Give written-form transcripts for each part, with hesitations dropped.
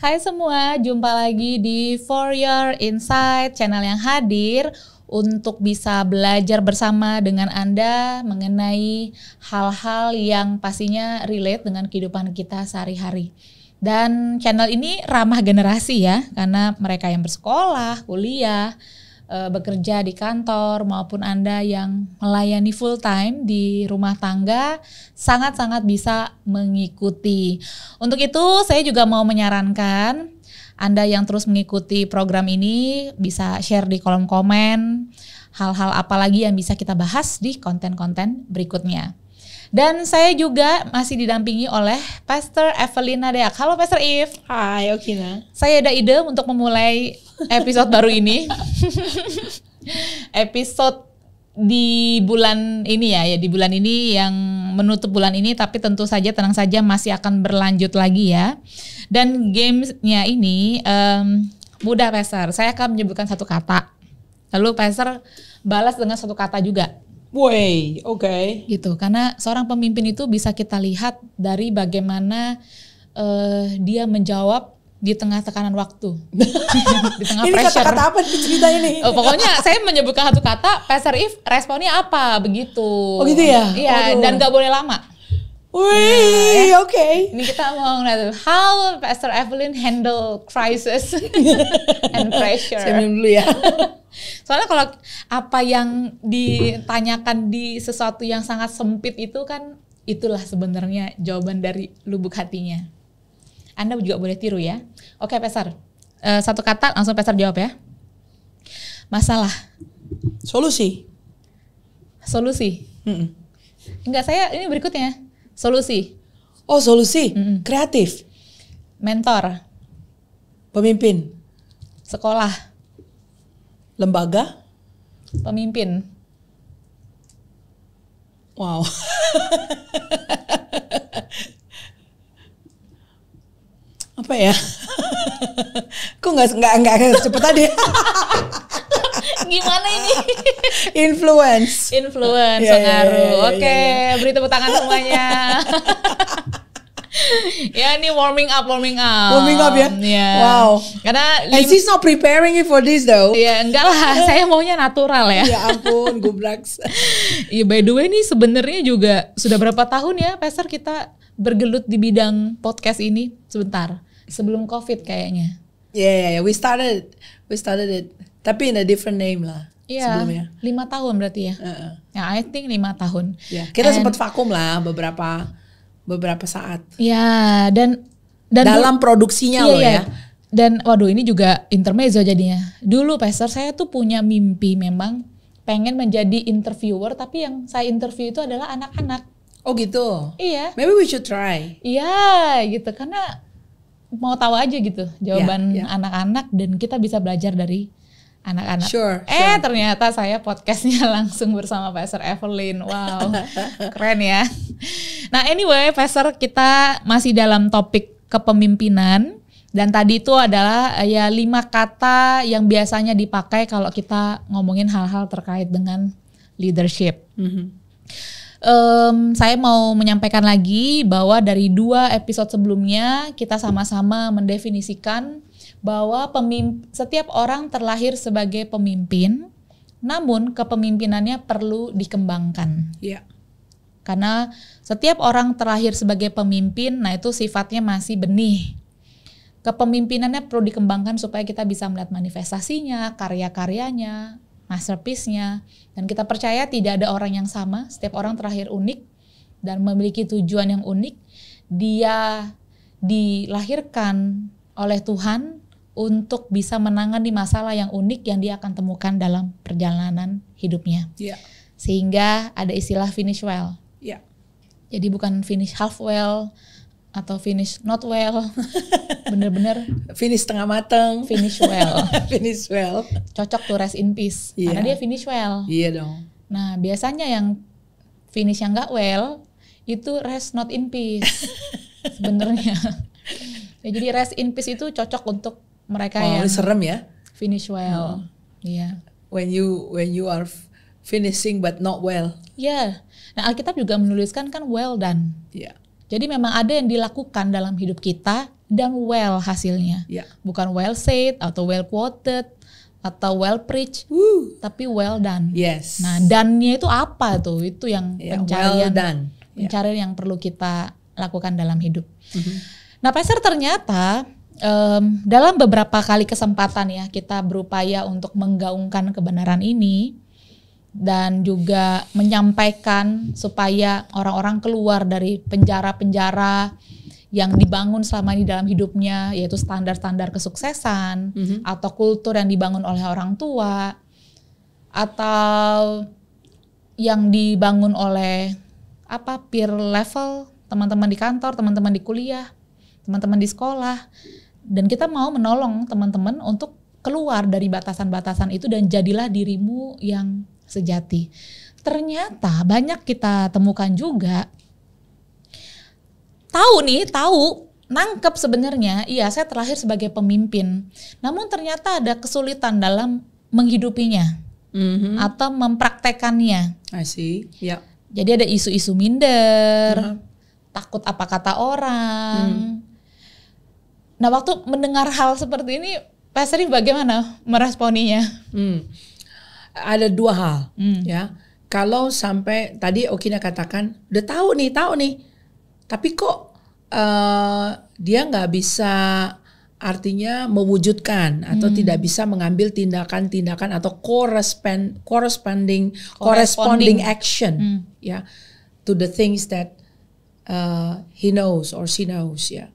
Hai semua, jumpa lagi di For Your Insight, channel yang hadir untuk bisa belajar bersama dengan Anda mengenai hal-hal yang pastinya relate dengan kehidupan kita sehari-hari. Dan channel ini ramah generasi ya, karena mereka yang bersekolah, kuliah, bekerja di kantor maupun Anda yang melayani full time di rumah tangga sangat-sangat bisa mengikuti. Untuk itu saya juga mau menyarankan Anda yang terus mengikuti program ini bisa share di kolom komen hal-hal apa lagi yang bisa kita bahas di konten-konten berikutnya. Dan saya juga masih didampingi oleh Pastor Evelina Deak. Halo Pastor Eve. Hai Okina. Saya ada ide untuk memulai episode baru ini. Episode di bulan ini ya di bulan ini yang menutup bulan ini, tapi tentu saja tenang saja masih akan berlanjut lagi ya. Dan gamesnya ini mudah Pastor. Saya akan menyebutkan satu kata. Lalu Pastor balas dengan satu kata juga. Woi, oke. Gitu, karena seorang pemimpin itu bisa kita lihat dari bagaimana dia menjawab di tengah tekanan waktu, di tengah ini pressure. Kata-kata apa di cerita ini? Pokoknya saya menyebutkan satu kata, Pastor Eve responnya apa, begitu. Oh gitu ya? Iya, dan gak boleh lama. Wih, oke. Ini kita mau ngeliat how Pastor Evelyn handle crisis and pressure. Saya minum dulu ya. Soalnya kalau apa yang ditanyakan di sesuatu yang sangat sempit itu kan itulah sebenarnya jawaban dari lubuk hatinya. Anda juga boleh tiru ya. Oke Pastor, satu kata langsung Pastor jawab ya. Masalah. Solusi. Solusi. Enggak, saya ini berikutnya. Solusi. Oh solusi. Kreatif. Mentor. Pemimpin. Sekolah. Lembaga. Pemimpin. Wow. Apa ya? Kok nggak cepet tadi? Gimana ini? Influence. Influence, Ya, pengaruh. Oke, ya. beri tepuk tangan semuanya. Ya ini warming up. Warming up ya? Yeah. Wow. Karena And she's not preparing you for this though. ya enggak lah, saya maunya natural ya. Ya ampun, gublaks. Iya, by the way nih sebenarnya juga sudah berapa tahun ya Pastor kita bergelut di bidang podcast ini? Sebentar, sebelum COVID kayaknya. Yeah, we started it. Tapi in a different name lah. Iya, Sebelumnya. 5 tahun berarti ya. Ya, I think 5 tahun. Yeah. Kita sempat vakum lah beberapa saat. Ya, dan dalam produksinya loh ya. Dan waduh ini juga intermezzo jadinya. Dulu Pastor saya tuh punya mimpi memang pengen menjadi interviewer, tapi yang saya interview itu adalah anak-anak. Oh gitu. Iya. Maybe we should try. Iya gitu, karena mau tahu aja gitu jawaban Yeah. anak-anak dan kita bisa belajar dari anak-anak. Sure. Ternyata saya podcastnya langsung bersama Pastor Evelyn. Wow, keren ya. Nah anyway Pastor, kita masih dalam topik kepemimpinan. Dan tadi itu adalah ya 5 kata yang biasanya dipakai kalau kita ngomongin hal-hal terkait dengan leadership. Saya mau menyampaikan lagi bahwa dari 2 episode sebelumnya kita sama-sama mendefinisikan bahwa setiap orang terlahir sebagai pemimpin, namun kepemimpinannya perlu dikembangkan. Iya. Karena setiap orang terlahir sebagai pemimpin, nah itu sifatnya masih benih. Kepemimpinannya perlu dikembangkan supaya kita bisa melihat manifestasinya, karya-karyanya, masterpiece-nya. Dan kita percaya tidak ada orang yang sama, setiap orang terlahir unik dan memiliki tujuan yang unik. Dia dilahirkan oleh Tuhan untuk bisa menangani masalah yang unik yang dia akan temukan dalam perjalanan hidupnya. Iya. Sehingga ada istilah finish well. Iya. Jadi bukan finish half well atau finish not well. Bener-bener Finish setengah mateng. finish well. Finish well. Cocok tuh rest in peace. Iya. Karena dia finish well. Iya dong. Nah biasanya yang finish yang gak well itu rest not in peace. Sebenarnya. Ya, jadi rest in peace itu cocok untuk mereka yang serem ya. finish well. Iya. When you are finishing but not well. Iya. Nah Alkitab juga menuliskan kan well done. Iya. Jadi memang ada yang dilakukan dalam hidup kita dan well hasilnya. Ya. Bukan well said atau well quoted atau well preached, tapi well done. Yes. Nah, done-nya itu apa tuh? Itu yang Yeah, pencarian, well done. pencarian yang perlu kita lakukan dalam hidup. Nah, Pastor, ternyata dalam beberapa kali kesempatan ya kita berupaya untuk menggaungkan kebenaran ini dan juga menyampaikan supaya orang-orang keluar dari penjara-penjara yang dibangun selama ini dalam hidupnya, yaitu standar-standar kesuksesan atau kultur yang dibangun oleh orang tua atau yang dibangun oleh peer level, teman-teman di kantor, teman-teman di kuliah, teman-teman di sekolah. Dan kita mau menolong teman-teman untuk keluar dari batasan-batasan itu dan jadilah dirimu yang sejati. Ternyata banyak kita temukan juga, nangkep sebenarnya, iya saya terlahir sebagai pemimpin. Namun ternyata ada kesulitan dalam menghidupinya atau mempraktekannya. I see. Yeah. Jadi ada isu-isu minder, takut apa kata orang. Nah, waktu mendengar hal seperti ini, Pastor bagaimana meresponinya? Ada dua hal, ya. Kalau sampai tadi Okina katakan, udah tahu nih, tapi kok dia nggak bisa, artinya mewujudkan atau tidak bisa mengambil tindakan-tindakan atau corresponding action, ya, to the things that he knows or she knows, ya.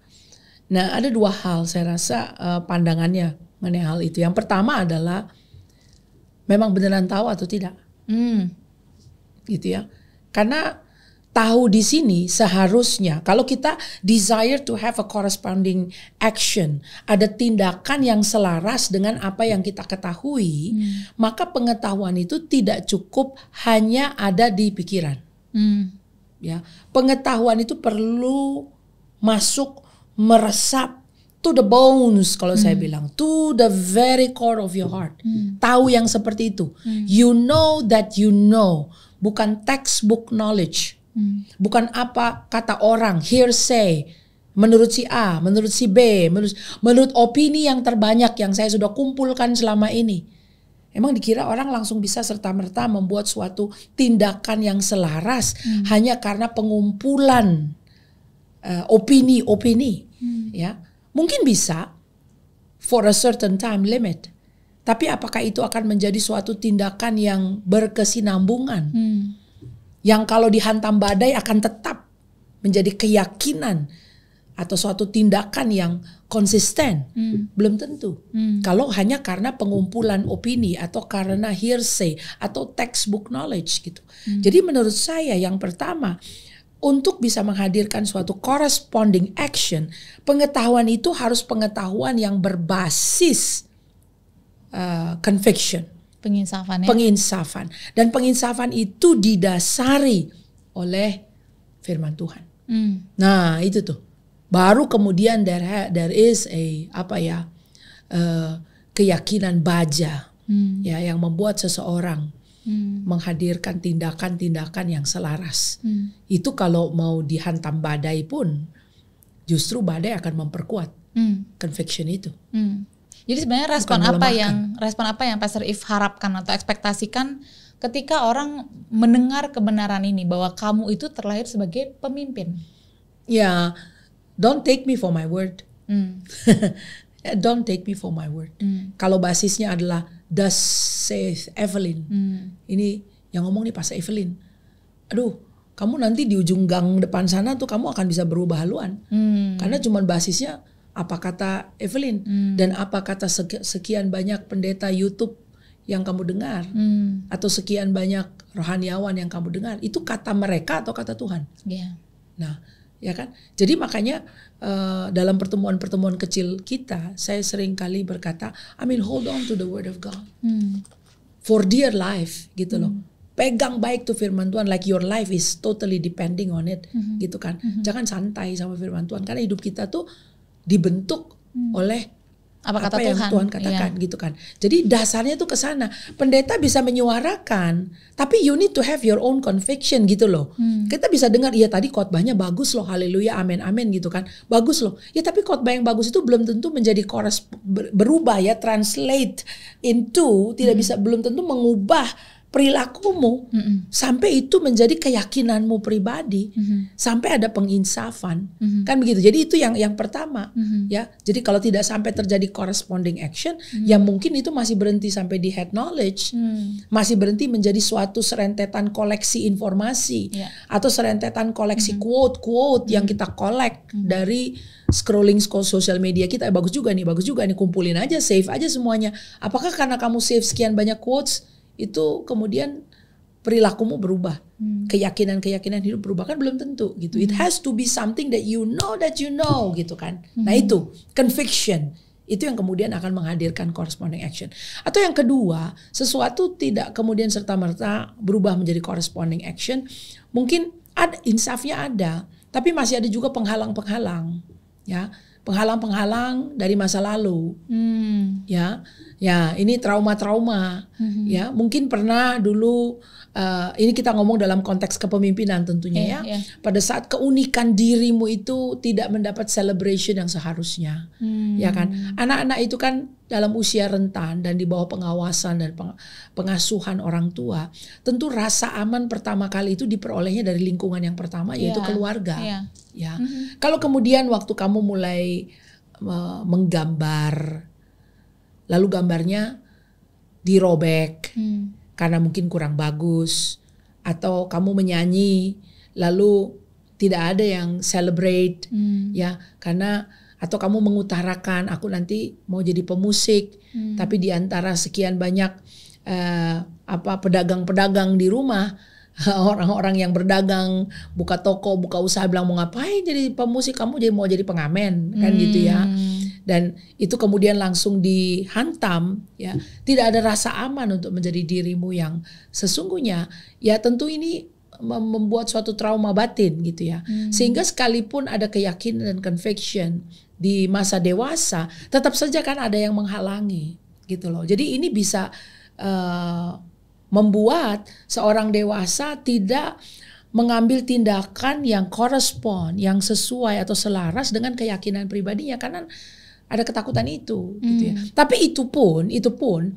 Nah, ada dua hal saya rasa pandangannya mengenai hal itu. Yang pertama adalah memang beneran tahu atau tidak, gitu ya. Karena tahu di sini seharusnya kalau kita desire to have a corresponding action, ada tindakan yang selaras dengan apa yang kita ketahui, maka pengetahuan itu tidak cukup hanya ada di pikiran. Ya, pengetahuan itu perlu masuk, meresap to the bones, kalau saya bilang, to the very core of your heart. Tahu yang seperti itu. You know that you know, bukan textbook knowledge. Bukan apa kata orang, hearsay, menurut si A, menurut si B, menurut opini yang terbanyak yang saya sudah kumpulkan selama ini. Emang dikira orang langsung bisa serta-merta membuat suatu tindakan yang selaras hanya karena pengumpulan opini, ya. Mungkin bisa for a certain time limit. Tapi apakah itu akan menjadi suatu tindakan yang berkesinambungan? Yang kalau dihantam badai akan tetap menjadi keyakinan atau suatu tindakan yang konsisten? Belum tentu. Kalau hanya karena pengumpulan opini atau karena hearsay atau textbook knowledge gitu. Jadi menurut saya yang pertama, untuk bisa menghadirkan suatu corresponding action, pengetahuan itu harus pengetahuan yang berbasis conviction. Penginsafan ya? Penginsafan. Dan penginsafan itu didasari oleh firman Tuhan. Nah itu tuh. Baru kemudian there is keyakinan baja ya, yang membuat seseorang menghadirkan tindakan-tindakan yang selaras. Itu kalau mau dihantam badai pun justru badai akan memperkuat conviction itu. Jadi sebenarnya respon apa yang Pastor If harapkan atau ekspektasikan ketika orang mendengar kebenaran ini bahwa kamu itu terlahir sebagai pemimpin? Ya, don't take me for my word. Don't take me for my word. Kalau basisnya adalah thus saith Evelyn. Ini yang ngomong nih Pastor Evelyn. Aduh, kamu nanti di ujung gang depan sana tuh kamu akan bisa berubah haluan. Karena cuma basisnya apa kata Evelyn dan apa kata sekian banyak pendeta YouTube yang kamu dengar atau sekian banyak rohaniawan yang kamu dengar. Itu kata mereka atau kata Tuhan? Yeah. Nah, ya kan? Jadi makanya dalam pertemuan-pertemuan kecil kita, saya sering kali berkata, hold on to the word of God. For dear life, gitu loh. Pegang baik tuh firman Tuhan, like your life is totally depending on it, gitu kan. Jangan santai sama firman Tuhan, karena hidup kita tuh dibentuk oleh apa kata yang Tuhan. Tuhan katakan gitu kan. Jadi dasarnya tuh ke sana. Pendeta bisa menyuarakan, tapi you need to have your own conviction gitu loh. Kita bisa dengar, ya tadi khotbahnya bagus loh, haleluya, amin amin gitu kan. Bagus loh. Ya tapi khotbah yang bagus itu belum tentu menjadi berubah ya, translate into, tidak bisa, belum tentu mengubah perilakumu sampai itu menjadi keyakinanmu pribadi, sampai ada penginsafan, kan begitu. Jadi itu yang pertama, ya. Jadi kalau tidak sampai terjadi corresponding action, yang mungkin itu masih berhenti sampai di head knowledge, masih berhenti menjadi suatu serentetan koleksi informasi, atau serentetan koleksi quote yang kita collect dari scrolling sosial media kita. Bagus juga nih, kumpulin aja, save aja semuanya. Apakah karena kamu save sekian banyak quotes itu kemudian perilakumu berubah, keyakinan hidup berubah? Kan belum tentu gitu. It has to be something that you know gitu kan. Nah itu conviction, itu yang kemudian akan menghadirkan corresponding action. Atau yang kedua, sesuatu tidak kemudian serta-merta berubah menjadi corresponding action. Mungkin ada insafnya ada, tapi masih ada juga penghalang-penghalang, ya. Penghalang-penghalang dari masa lalu, ya ini trauma-trauma, ya mungkin pernah dulu, ini kita ngomong dalam konteks kepemimpinan tentunya, pada saat keunikan dirimu itu tidak mendapat celebration yang seharusnya, ya kan, anak-anak itu kan dalam usia rentan dan di bawah pengawasan dan pengasuhan orang tua, tentu rasa aman pertama kali itu diperolehnya dari lingkungan yang pertama, yaitu keluarga. Ya, kalau kemudian waktu kamu mulai menggambar, lalu gambarnya dirobek karena mungkin kurang bagus, atau kamu menyanyi lalu tidak ada yang celebrate, ya, karena atau kamu mengutarakan aku nanti mau jadi pemusik, tapi di antara sekian banyak pedagang-pedagang di rumah, orang-orang yang berdagang, buka toko, buka usaha, bilang mau ngapain jadi pemusik, kamu mau jadi pengamen, kan gitu ya. Dan itu kemudian langsung dihantam, ya. Tidak ada rasa aman untuk menjadi dirimu yang sesungguhnya. Ya tentu ini membuat suatu trauma batin gitu ya. Sehingga sekalipun ada keyakinan dan conviction di masa dewasa, tetap saja kan ada yang menghalangi gitu loh. Jadi ini bisa membuat seorang dewasa tidak mengambil tindakan yang correspond, yang sesuai atau selaras dengan keyakinan pribadinya, karena ada ketakutan itu, gitu ya. Tapi itu pun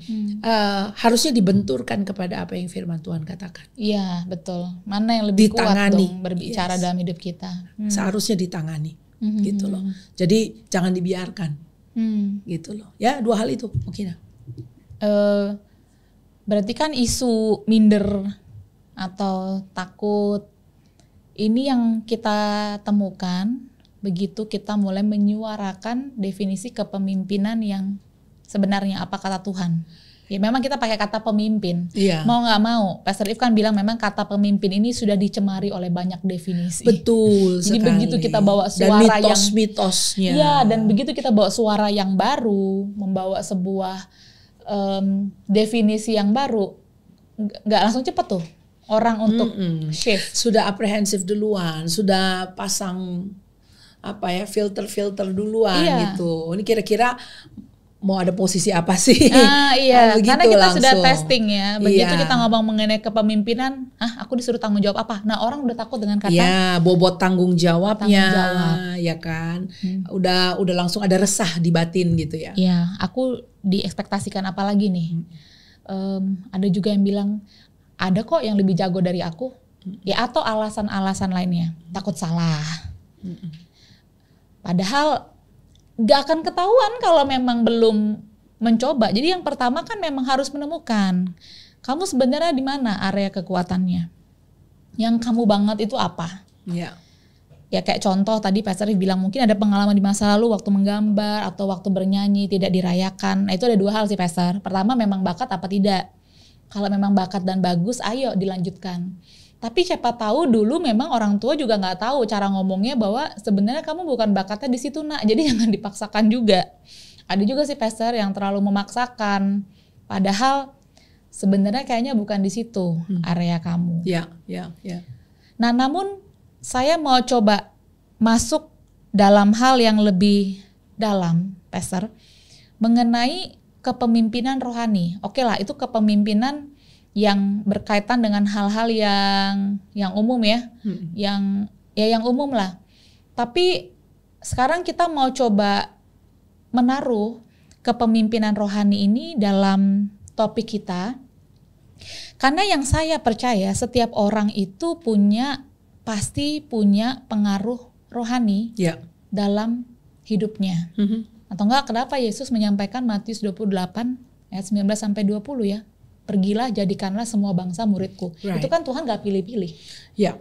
harusnya dibenturkan kepada apa yang firman Tuhan katakan. Iya, betul. Mana yang lebih kuat dong berbicara dalam hidup kita. Seharusnya ditangani, gitu loh. Jadi jangan dibiarkan, gitu loh. Ya, dua hal itu mungkin. Berarti kan isu minder atau takut ini yang kita temukan begitu kita mulai menyuarakan definisi kepemimpinan yang sebenarnya apa kata Tuhan. Ya memang kita pakai kata pemimpin. Mau nggak mau, Pastor If kan bilang memang kata pemimpin ini sudah dicemari oleh banyak definisi. Betul Jadi sekali. Begitu kita bawa suara dan mitos-mitosnya. Iya, dan begitu kita bawa suara yang baru, membawa sebuah definisi yang baru, nggak langsung cepet tuh orang untuk shift. Sudah aprehensif duluan, sudah pasang filter duluan gitu. Ini kira-kira mau ada posisi apa sih? Iya, karena kita langsung sudah testing ya. Begitu kita ngomong mengenai kepemimpinan, aku disuruh tanggung jawab apa? Nah orang udah takut dengan kata bobot tanggung jawabnya, ya kan? Udah langsung ada resah di batin gitu ya. Iya, aku diekspektasikan apa lagi nih? Ada juga yang bilang ada kok yang lebih jago dari aku, ya atau alasan-alasan lainnya, takut salah. Padahal gak akan ketahuan kalau memang belum mencoba. Jadi yang pertama kan memang harus menemukan kamu sebenarnya di mana area kekuatannya. Yang kamu banget itu apa? Ya kayak contoh tadi Pastor bilang mungkin ada pengalaman di masa lalu waktu menggambar atau waktu bernyanyi tidak dirayakan. Nah itu ada dua hal sih Pastor. Pertama memang bakat apa tidak. Kalau memang bakat dan bagus ayo dilanjutkan. Tapi siapa tahu dulu memang orang tua juga nggak tahu cara ngomongnya bahwa sebenarnya kamu bukan bakatnya di situ nak. Jadi jangan dipaksakan juga. Ada juga sih Pastor yang terlalu memaksakan. Padahal sebenarnya kayaknya bukan di situ area kamu. Nah namun saya mau coba masuk dalam hal yang lebih dalam Pastor. mengenai kepemimpinan rohani. Oke lah, itu kepemimpinan yang berkaitan dengan hal-hal yang umum ya, yang umum lah. Tapi sekarang kita mau coba menaruh kepemimpinan rohani ini dalam topik kita, karena yang saya percaya setiap orang itu pasti punya pengaruh rohani dalam hidupnya. Atau enggak, kenapa Yesus menyampaikan Matius 28 ayat 19 sampai 20 ya. Pergilah, jadikanlah semua bangsa muridku. Right. Itu kan Tuhan gak pilih-pilih. Ya.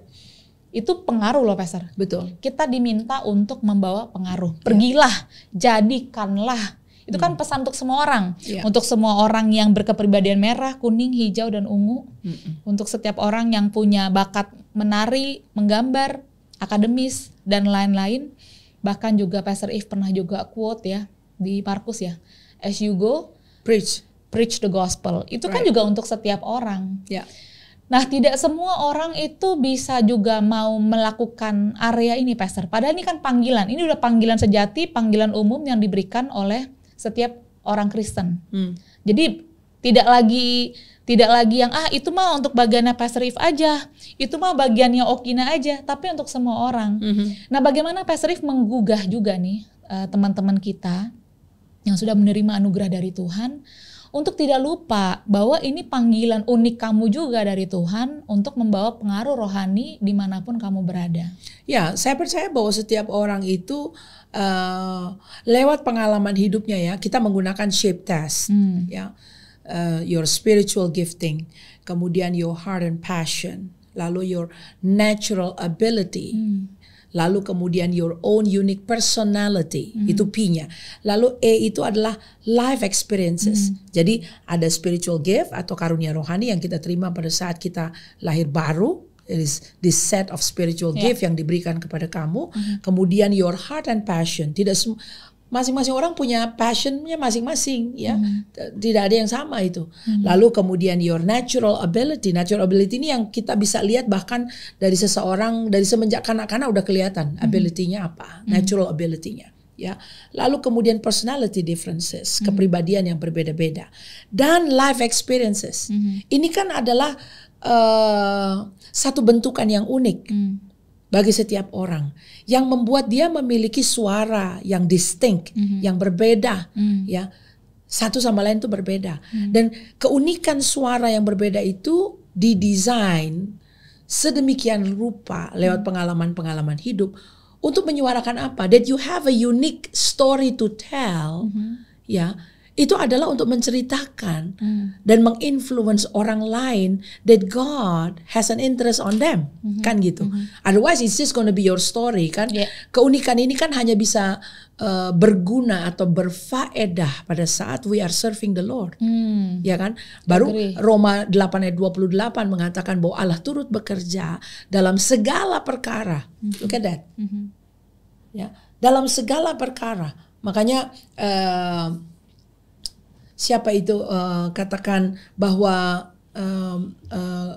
Itu pengaruh loh, Pastor. Betul. Kita diminta untuk membawa pengaruh. Pergilah, jadikanlah. Itu kan pesan untuk semua orang. Untuk semua orang yang berkepribadian merah, kuning, hijau, dan ungu. Untuk setiap orang yang punya bakat menari, menggambar, akademis, dan lain-lain. Bahkan juga Pastor Eve pernah juga quote ya di Markus ya. As you go, preach the gospel. Itu kan juga untuk setiap orang. Nah, tidak semua orang itu bisa juga mau melakukan area ini, Pastor. Padahal ini kan panggilan. Ini udah panggilan sejati, panggilan umum yang diberikan oleh setiap orang Kristen. Jadi tidak lagi yang itu mah untuk bagiannya Pastor Eve aja, itu mah bagiannya Okina aja, tapi untuk semua orang. Nah, bagaimana Pastor Eve menggugah juga nih teman-teman kita yang sudah menerima anugerah dari Tuhan untuk tidak lupa bahwa ini panggilan unik kamu juga dari Tuhan untuk membawa pengaruh rohani dimanapun kamu berada. Ya, saya percaya bahwa setiap orang itu lewat pengalaman hidupnya ya, kita menggunakan shape test ya, your spiritual gifting, kemudian your heart and passion, lalu your natural ability. Lalu kemudian your own unique personality, itu P-nya. Lalu E itu adalah life experiences. Jadi ada spiritual gift atau karunia rohani yang kita terima pada saat kita lahir baru. It is this set of spiritual gift yang diberikan kepada kamu. Kemudian your heart and passion. Masing-masing orang punya passionnya masing-masing ya, tidak ada yang sama itu. Lalu kemudian your natural ability ini yang kita bisa lihat bahkan dari seseorang dari semenjak kanak-kanak udah kelihatan ability-nya apa, natural ability-nya ya. Lalu kemudian personality differences, kepribadian yang berbeda-beda, dan life experiences. Ini kan adalah satu bentukan yang unik bagi setiap orang yang membuat dia memiliki suara yang distinct, yang berbeda ya. Satu sama lain itu berbeda. Dan keunikan suara yang berbeda itu didesain sedemikian rupa lewat pengalaman-pengalaman hidup untuk menyuarakan apa? That you have a unique story to tell ya. Itu adalah untuk menceritakan dan menginfluence orang lain that God has an interest on them, kan gitu. Otherwise it's just gonna be your story kan. Keunikan ini kan hanya bisa berguna atau berfaedah pada saat we are serving the Lord, ya kan. Baru Roma 8 ayat 28 mengatakan bahwa Allah turut bekerja dalam segala perkara. Look at that, ya, dalam segala perkara. Makanya siapa itu katakan bahwa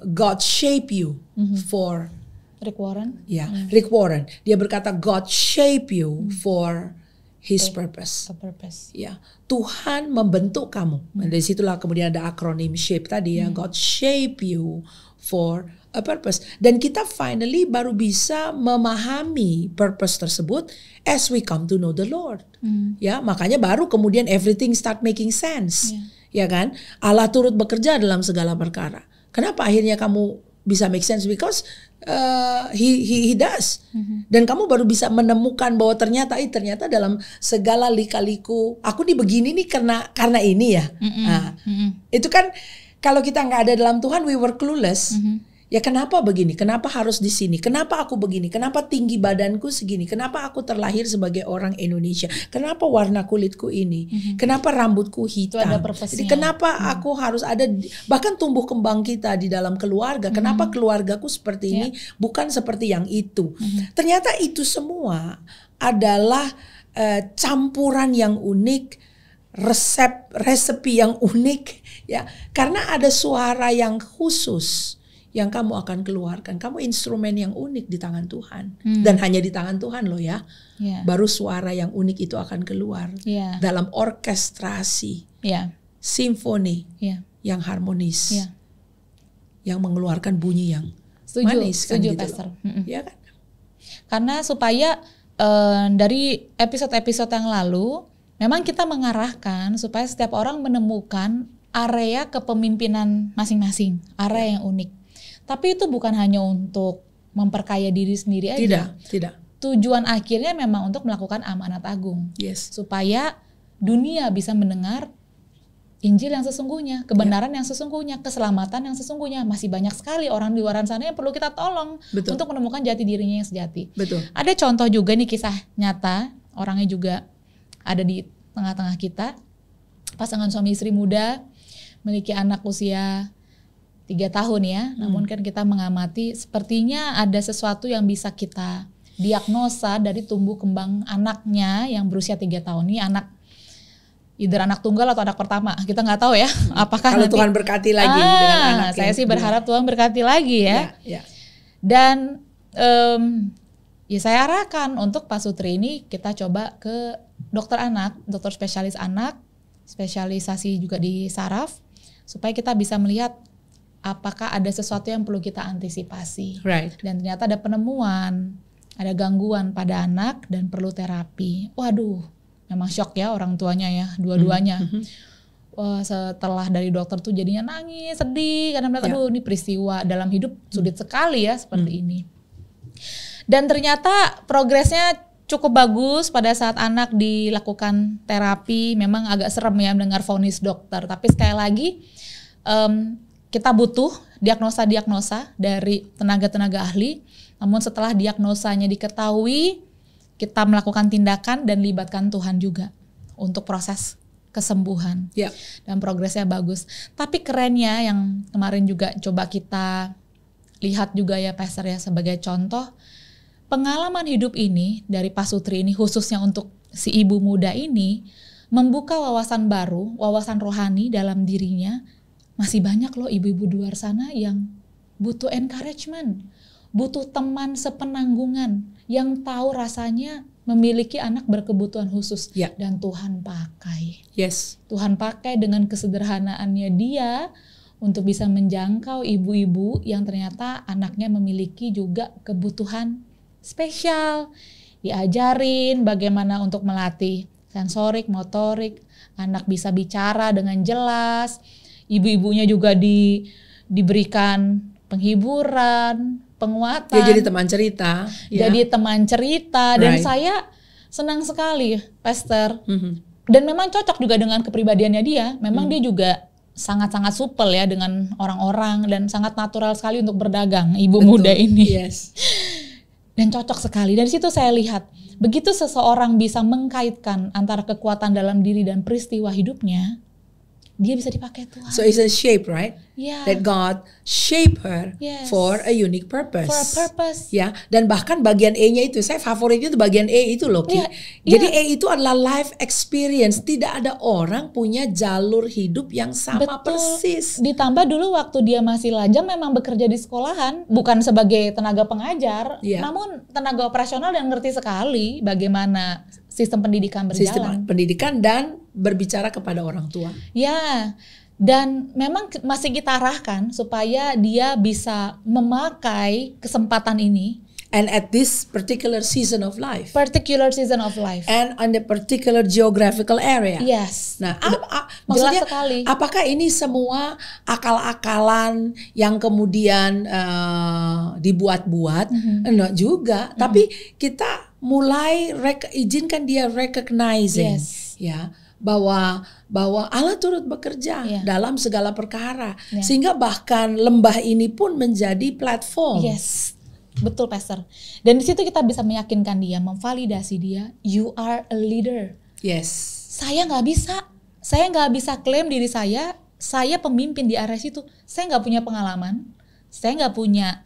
God shape you for Rick Warren. Ya, Rick Warren. Dia berkata God shape you for His purpose. A purpose. Ya, Tuhan membentuk kamu. Dari situlah kemudian ada akronim shape tadi ya. God shape you for a purpose. Dan kita finally baru bisa memahami purpose tersebut as we come to know the Lord. Ya, makanya baru kemudian everything start making sense. Ya kan? Allah turut bekerja dalam segala perkara. Kenapa akhirnya kamu bisa make sense? Because he does. Dan kamu baru bisa menemukan bahwa ternyata dalam segala lika-liku aku begini nih karena ini ya. Itu kan kalau kita nggak ada dalam Tuhan, we were clueless. Ya kenapa begini? Kenapa harus di sini? Kenapa aku begini? Kenapa tinggi badanku segini? Kenapa aku terlahir sebagai orang Indonesia? Kenapa warna kulitku ini? Kenapa rambutku hitam? Jadi kenapa aku harus ada? Bahkan tumbuh kembang kita di dalam keluarga. Kenapa keluargaku seperti ini? Bukan seperti yang itu. Ternyata itu semua adalah campuran yang unik, resepi yang unik, ya. Karena ada suara yang khusus yang kamu akan keluarkan. Kamu instrumen yang unik di tangan Tuhan. Dan hanya di tangan Tuhan loh ya. Baru suara yang unik itu akan keluar. Dalam orkestrasi, simfoni yang harmonis. Yang mengeluarkan bunyi yang manis. Setuju, kan, gitu Pastor. Ya kan? Karena supaya dari episode-episode yang lalu, memang kita mengarahkan supaya setiap orang menemukan area kepemimpinan masing-masing, area yang unik. Tapi itu bukan hanya untuk memperkaya diri sendiri aja. Tidak. Tujuan akhirnya memang untuk melakukan amanat agung. Supaya dunia bisa mendengar Injil yang sesungguhnya, kebenaran yang sesungguhnya, keselamatan yang sesungguhnya. Masih banyak sekali orang di luar sana yang perlu kita tolong untuk menemukan jati dirinya yang sejati. Ada contoh juga nih, kisah nyata, orangnya juga ada di tengah-tengah kita. Pasangan suami istri muda, memiliki anak usia 3 tahun ya, namun kan kita mengamati sepertinya ada sesuatu yang bisa kita diagnosa dari tumbuh kembang anaknya yang berusia 3 tahun. Ini either anak tunggal atau anak pertama, kita nggak tahu ya. Apakah kalau nanti Tuhan berkati lagi dengan anak saya sih berharap Tuhan berkati lagi ya. Dan ya saya arahkan untuk Pak Sutri ini kita coba ke dokter anak, dokter spesialis anak, spesialisasi juga di saraf, supaya kita bisa melihat apakah ada sesuatu yang perlu kita antisipasi. Dan ternyata ada penemuan, ada gangguan pada anak dan perlu terapi. Waduh, memang shock ya orang tuanya ya, dua-duanya. Wah, setelah dari dokter tuh jadinya nangis, sedih karena melihat aduh ini peristiwa dalam hidup sulit sekali ya seperti ini. Dan ternyata progresnya cukup bagus pada saat anak dilakukan terapi. Memang agak serem ya mendengar vonis dokter, tapi sekali lagi kita butuh diagnosa-diagnosa dari tenaga-tenaga ahli. Namun setelah diagnosanya diketahui, kita melakukan tindakan dan libatkan Tuhan juga untuk proses kesembuhan. Dan progresnya bagus. Tapi kerennya yang kemarin juga coba kita lihat juga ya Pastor ya sebagai contoh, pengalaman hidup ini dari Pak Sutri ini khususnya untuk si ibu muda ini membuka wawasan baru, wawasan rohani dalam dirinya. Masih banyak loh ibu-ibu di luar sana yang butuh encouragement, butuh teman sepenanggungan yang tahu rasanya memiliki anak berkebutuhan khusus. Dan Tuhan pakai. Tuhan pakai dengan kesederhanaannya dia untuk bisa menjangkau ibu-ibu yang ternyata anaknya memiliki juga kebutuhan spesial. Diajarin bagaimana untuk melatih sensorik, motorik, anak bisa bicara dengan jelas. Ibu-ibunya juga diberikan penghiburan, penguatan. Dia jadi teman cerita. Jadi teman cerita. Dan saya senang sekali, Pastor. Dan memang cocok juga dengan kepribadiannya dia. Memang dia juga sangat-sangat supel ya dengan orang-orang. Dan sangat natural sekali untuk berdagang, ibu muda ini. Dan cocok sekali. Dari situ saya lihat, begitu seseorang bisa mengkaitkan antara kekuatan dalam diri dan peristiwa hidupnya, dia bisa dipakai Tuhan. So it's a shape, right? That God shape her for a unique purpose. For a purpose. Dan bahkan bagian E-nya itu, saya favoritnya itu bagian E itu loh, Ki. Jadi E itu adalah life experience. Tidak ada orang punya jalur hidup yang sama persis. Ditambah dulu waktu dia masih lajang memang bekerja di sekolahan, bukan sebagai tenaga pengajar, namun tenaga operasional dan ngerti sekali bagaimana sistem pendidikan berjalan. Sistem pendidikan dan berbicara kepada orang tua. Dan memang masih kita arahkan supaya dia bisa memakai kesempatan ini. And at this particular season of life. And on the particular geographical area. Nah, maksudnya sekali. Apakah ini semua akal-akalan yang kemudian dibuat-buat? Enggak juga. Tapi kita mulai izinkan dia recognizing, bahwa Allah turut bekerja dalam segala perkara, sehingga bahkan lembah ini pun menjadi platform. Betul, Pastor. Dan di situ kita bisa meyakinkan dia, memvalidasi dia, you are a leader. Saya nggak bisa klaim diri saya pemimpin di area situ. Saya nggak punya pengalaman, saya nggak punya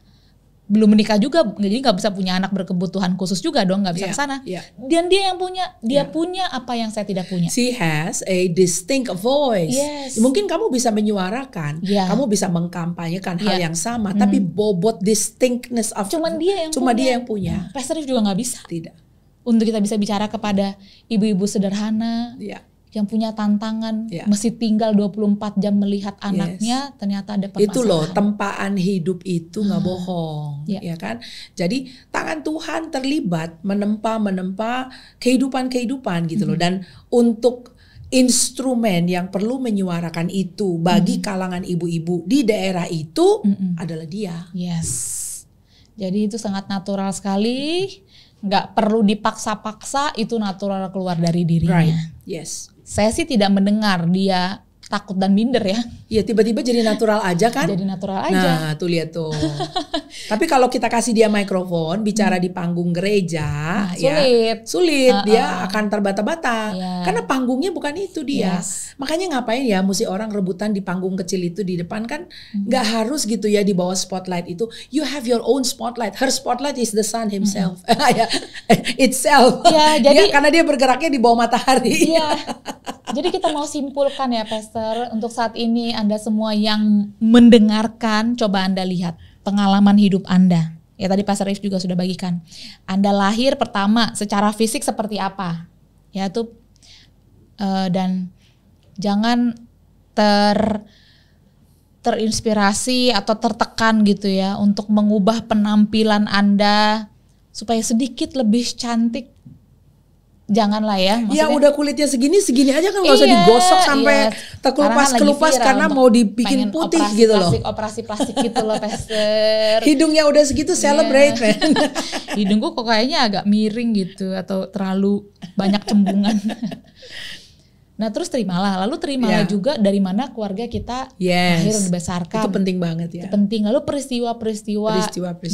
belum menikah juga, jadi nggak bisa punya anak berkebutuhan khusus juga dong, nggak bisa ke sana. Dan dia yang punya, dia punya apa yang saya tidak punya. She has a distinct voice. Yes. Mungkin kamu bisa menyuarakan, kamu bisa mengkampanyekan hal yang sama, tapi bobot distinctness of Cuman dia yang punya. Pastor Yves juga nggak bisa. Tidak. Untuk kita bisa bicara kepada ibu-ibu sederhana. Yang punya tantangan, mesti tinggal 24 jam melihat anaknya, ternyata ada permasalahan. Itu loh, tempaan hidup itu nggak bohong, ya kan? Jadi tangan Tuhan terlibat menempa kehidupan gitu loh. Dan untuk instrumen yang perlu menyuarakan itu bagi kalangan ibu-ibu di daerah itu adalah dia. Yes. Jadi itu sangat natural sekali, nggak perlu dipaksa-paksa, itu natural keluar dari dirinya. Right. Yes. Saya sih tidak mendengar dia takut dan minder ya. Iya, tiba-tiba jadi natural aja kan? Jadi natural aja. Nah, tuh lihat tuh. Tapi kalau kita kasih dia mikrofon, bicara di panggung gereja, sulit. Dia akan terbata-bata. Karena panggungnya bukan itu dia. Makanya ngapain ya mesti orang rebutan di panggung kecil itu di depan kan? Nggak harus gitu ya di bawah spotlight itu. You have your own spotlight. Her spotlight is the sun himself. Itself. Ya, jadi karena dia bergeraknya di bawah matahari. Iya. Jadi kita mau simpulkan ya Pastor, untuk saat ini Anda semua yang mendengarkan, coba Anda lihat pengalaman hidup Anda. Ya tadi Pastor Yves juga sudah bagikan. Anda lahir pertama secara fisik seperti apa? Ya tuh dan jangan terinspirasi atau tertekan gitu ya untuk mengubah penampilan Anda supaya sedikit lebih cantik. Janganlah ya. Ya udah kulitnya segini aja kan nggak usah digosok sampai terkelupas karena mau dibikin putih gitu loh. Operasi plastik gitu loh Pastor. Hidungnya udah segitu celebrate man. Hidungku kok kayaknya agak miring gitu atau terlalu banyak cembungan. Nah terus terimalah juga dari mana keluarga kita lahir dibesarkan. Itu penting banget ya. Itu penting. Lalu peristiwa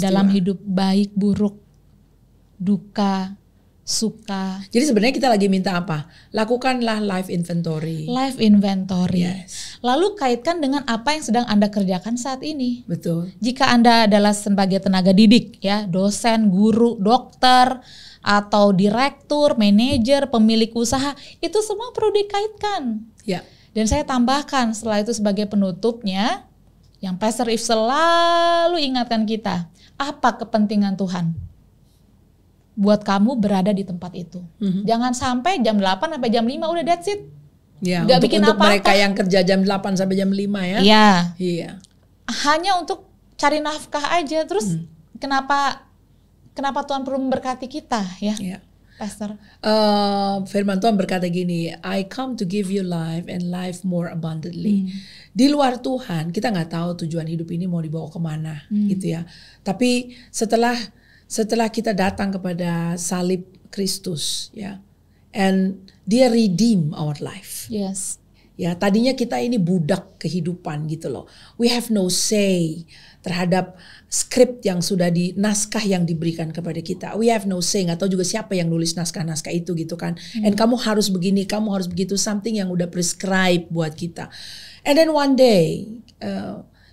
dalam hidup baik buruk, duka, suka. Jadi sebenarnya kita lagi minta apa? Lakukanlah life inventory. Lalu kaitkan dengan apa yang sedang Anda kerjakan saat ini. Betul. Jika Anda adalah sebagai tenaga didik ya, dosen, guru, dokter, atau direktur, manajer, pemilik usaha, itu semua perlu dikaitkan. Ya. Dan saya tambahkan setelah itu sebagai penutupnya, yang Pastor Yves selalu ingatkan kita, apa kepentingan Tuhan buat kamu berada di tempat itu. Jangan sampai jam 8 sampai jam 5 udah that's it. Ya, untuk mereka yang kerja jam 8 sampai jam 5 ya. Iya. Hanya untuk cari nafkah aja. Terus kenapa Tuhan perlu memberkati kita ya? Pastor. Firman Tuhan berkata gini, I come to give you life and life more abundantly. Di luar Tuhan kita nggak tahu tujuan hidup ini mau dibawa kemana gitu ya. Tapi setelah kita datang kepada salib Kristus ya, and dia redeem our life. Yes. Ya, tadinya kita ini budak kehidupan gitu loh. We have no say terhadap skrip yang sudah naskah yang diberikan kepada kita. We have no say, nggak tahu juga siapa yang nulis naskah-naskah itu gitu kan. And kamu harus begini, kamu harus begitu, something yang udah prescribe buat kita. And then one day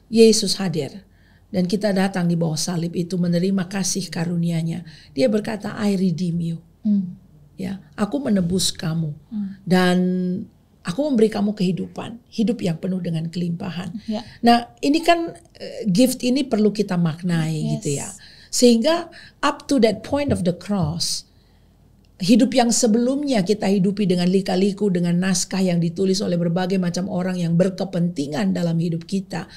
Yesus hadir. Dan kita datang di bawah salib itu menerima kasih karunia-Nya. Dia berkata, I redeem you. Ya, aku menebus kamu. Dan aku memberi kamu kehidupan. Hidup yang penuh dengan kelimpahan. Nah ini kan gift ini perlu kita maknai gitu ya. Sehingga up to that point of the cross, hidup yang sebelumnya kita hidupi dengan lika-liku, dengan naskah yang ditulis oleh berbagai macam orang yang berkepentingan dalam hidup kita.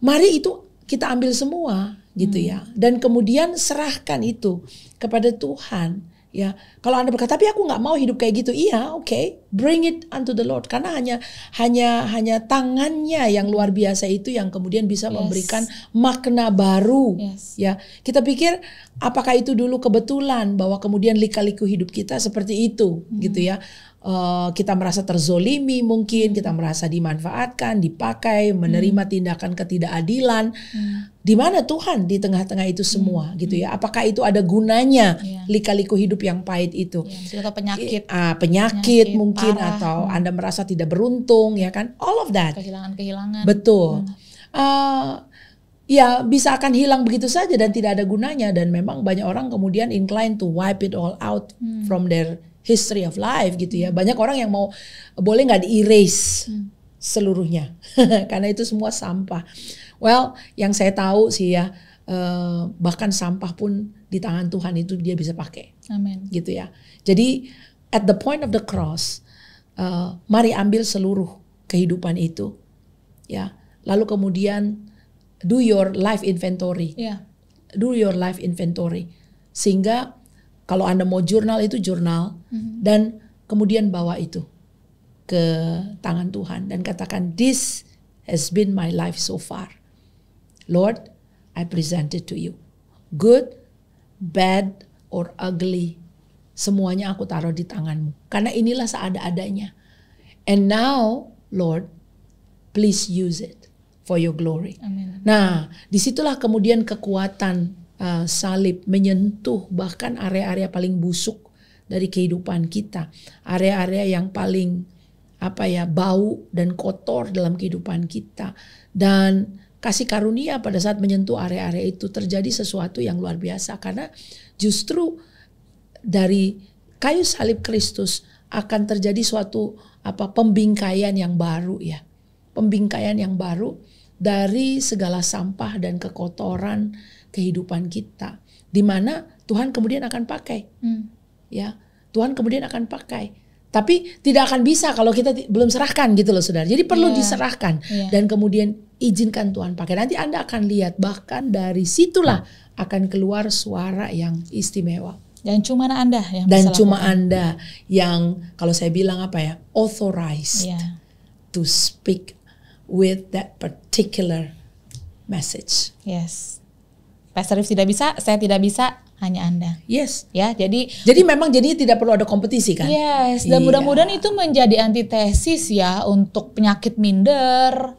Mari itu kita ambil semua gitu ya. Dan kemudian serahkan itu kepada Tuhan. Ya, kalau Anda berkata, tapi aku nggak mau hidup kayak gitu. Iya, oke, bring it unto the Lord. Karena hanya tangannya yang luar biasa itu yang kemudian bisa memberikan makna baru. Ya, kita pikir apakah itu dulu kebetulan bahwa kemudian lika-liku hidup kita seperti itu, gitu ya. Kita merasa terzolimi mungkin, kita merasa dimanfaatkan, dipakai, menerima tindakan ketidakadilan. Di mana Tuhan di tengah-tengah itu semua gitu ya? Apakah itu ada gunanya lika-liku hidup yang pahit itu? Atau penyakit mungkin parah. Atau Anda merasa tidak beruntung ya kan? All of that. Kehilangan-kehilangan. Betul. ya bisa akan hilang begitu saja dan tidak ada gunanya. Dan memang banyak orang kemudian inclined to wipe it all out from their history of life gitu ya. Banyak orang yang mau boleh nggak di-erase seluruhnya karena itu semua sampah. Well, yang saya tahu sih ya, bahkan sampah pun di tangan Tuhan itu dia bisa pakai. Amin. Gitu ya. Jadi at the point of the cross, mari ambil seluruh kehidupan itu, ya. Lalu kemudian do your life inventory. Yeah. Do your life inventory. Sehingga kalau Anda mau jurnal itu jurnal dan kemudian bawa itu ke tangan Tuhan dan katakan, this has been my life so far. Lord, I present it to you. Good, bad, or ugly. Semuanya aku taruh di tanganmu. Karena inilah seada-adanya. And now, Lord, please use it for your glory. Amin. Nah, disitulah kemudian kekuatan salib menyentuh bahkan area-area paling busuk dari kehidupan kita. Area-area yang paling bau dan kotor dalam kehidupan kita. Dan kasih karunia pada saat menyentuh area-area itu terjadi sesuatu yang luar biasa. Karena justru dari kayu salib Kristus akan terjadi suatu pembingkaian yang baru ya. Pembingkaian yang baru dari segala sampah dan kekotoran kehidupan kita. Di mana Tuhan kemudian akan pakai. Ya, Tuhan kemudian akan pakai. Tapi tidak akan bisa kalau kita belum serahkan gitu loh saudara. Jadi perlu diserahkan dan kemudian izinkan Tuhan pakai. Nanti Anda akan lihat bahkan dari situlah akan keluar suara yang istimewa. Dan cuma Anda yang dan bisa cuma lakukan. Anda yang kalau saya bilang authorized to speak with that particular message. Yes. Pastor Rif tidak bisa, saya tidak bisa, hanya Anda. Yes. Ya, jadi memang jadinya tidak perlu ada kompetisi kan? Yes, dan mudah-mudahan itu menjadi antitesis ya untuk penyakit minder,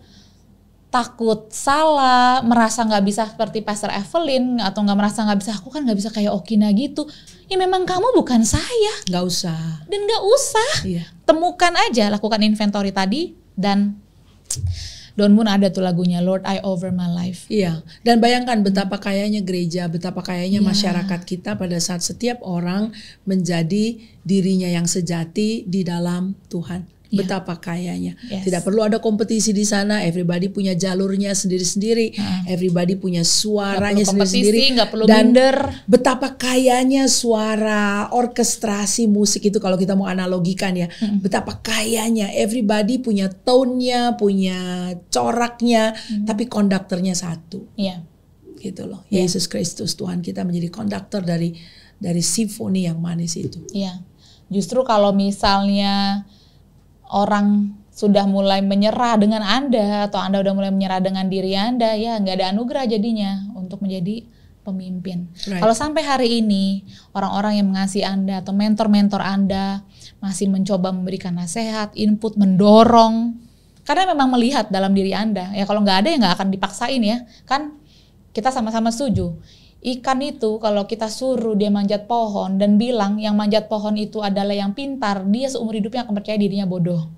takut salah, merasa nggak bisa seperti Pastor Evelyn atau merasa nggak bisa, aku kan nggak bisa kayak Okina gitu. Ya memang kamu bukan saya. Nggak usah. Dan nggak usah. Iya. Temukan aja, lakukan inventory tadi dan Don Moon ada tuh lagunya Lord I Over My Life. Iya, dan bayangkan betapa kayanya gereja, betapa kayanya masyarakat kita pada saat setiap orang menjadi dirinya yang sejati di dalam Tuhan. Betapa kayanya. Yes. Tidak perlu ada kompetisi di sana. Everybody punya jalurnya sendiri-sendiri. Everybody punya suaranya sendiri-sendiri. Nggak perlu dan minder. betapa kayanya suara orkestrasi musik itu kalau kita mau analogikan ya. Betapa kayanya. Everybody punya tone-nya, punya coraknya, tapi konduktornya satu. Iya. Gitu loh. Yesus Kristus Tuhan kita menjadi konduktor dari simfoni yang manis itu. Iya. Justru kalau misalnya orang sudah mulai menyerah dengan Anda atau Anda udah mulai menyerah dengan diri Anda, ya nggak ada anugerah jadinya untuk menjadi pemimpin. Right. Kalau sampai hari ini orang-orang yang mengasihi Anda atau mentor-mentor Anda masih mencoba memberikan nasihat, input, mendorong, karena memang melihat dalam diri Anda. Ya kalau nggak ada ya nggak akan dipaksain ya, kan kita sama-sama setuju. Ikan itu kalau kita suruh dia manjat pohon dan bilang yang manjat pohon itu adalah yang pintar, dia seumur hidupnya akan percaya dirinya bodoh.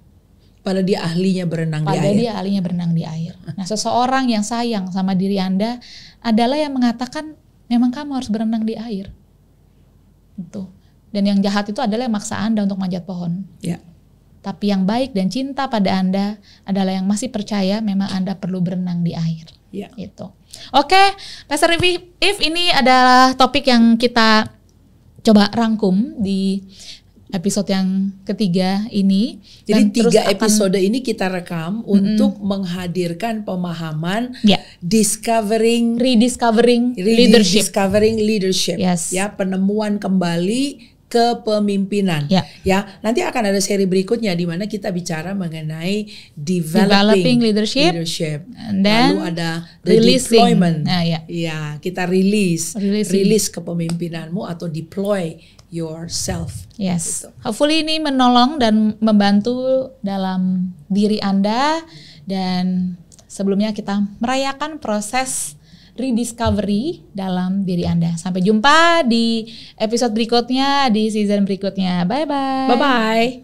Padahal dia ahlinya berenang di air. Padahal dia ahlinya berenang di air. Nah, seseorang yang sayang sama diri Anda adalah yang mengatakan memang kamu harus berenang di air. Itu. Dan yang jahat itu adalah yang maksa Anda untuk manjat pohon. Ya. Tapi yang baik dan cinta pada Anda adalah yang masih percaya memang Anda perlu berenang di air. Ya. Gitu. Oke, Pastor If ini adalah topik yang kita coba rangkum di episode yang ketiga ini. Jadi dan 3 episode ini kita rekam untuk menghadirkan pemahaman rediscovering leadership. Yes. Ya, penemuan kembali kepemimpinan. Ya, nanti akan ada seri berikutnya di mana kita bicara mengenai developing leadership. And then lalu ada the deployment. Nah, ya, kita release kepemimpinanmu atau deploy yourself. Yes. Gitu. Hopefully ini menolong dan membantu dalam diri Anda, dan sebelumnya kita merayakan proses rediscovery dalam diri Anda. Sampai jumpa di episode berikutnya, di season berikutnya. Bye-bye. Bye-bye.